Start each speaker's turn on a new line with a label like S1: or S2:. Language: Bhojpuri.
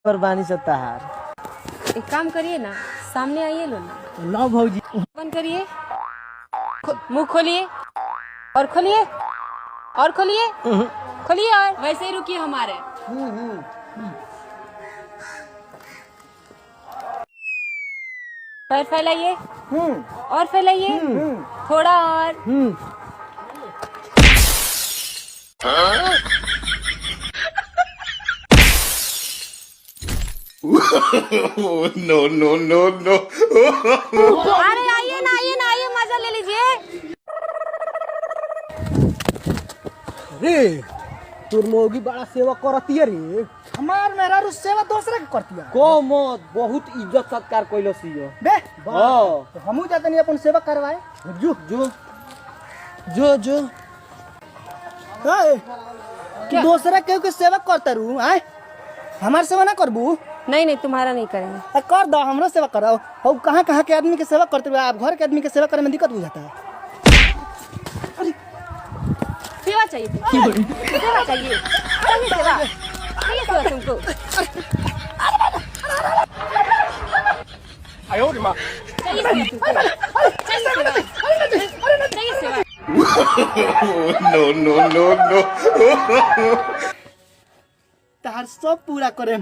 S1: कुर्बानी से तहार।
S2: एक काम करिए ना, सामने आइए लो ना।
S1: लो भौजी।
S2: बंद करिए, मुंह खोलिए और खोलिए और खोलिए, खोलिए और वैसे ही रुकिए हमारे। पैर फैलाइए और फैलाइए, थोड़ा और।
S3: नो नो नो नो।
S2: अरे आइए ना, आइए ना, आइए, मजा ले लीजिए।
S1: रे तोर मौगी बड़ा सेवा करती है रे।
S4: हमार मेरा रु सेवा दूसरा के करती है।
S1: को मत बहुत इज्जत सत्कार कइलो सियो
S4: बे
S1: हां
S4: तो हमहू जाते नहीं अपन सेवा करवाए।
S1: जो जो जो जो
S4: क्या दूसरा केहू के सेवा करता रू आए हमार सेवा ना करबू।
S2: नहीं नहीं, तुम्हारा नहीं करेंगे।
S4: कर दो, हमरो सेवा कराओ। हो कहाँ कहाँ के आदमी के सेवा करते हुए आप घर के आदमी के सेवा करे में दिक्कत बुझाता है।
S2: सेवा चाहिए, सेवा चाहिए, चाहिए सेवा, चाहिए सेवा तुमको। चाहिए सेवा तुमको, चाहिए सेवा, चाहिए सेवा।
S3: नो नो नो नो।
S4: तार सब पूरा करे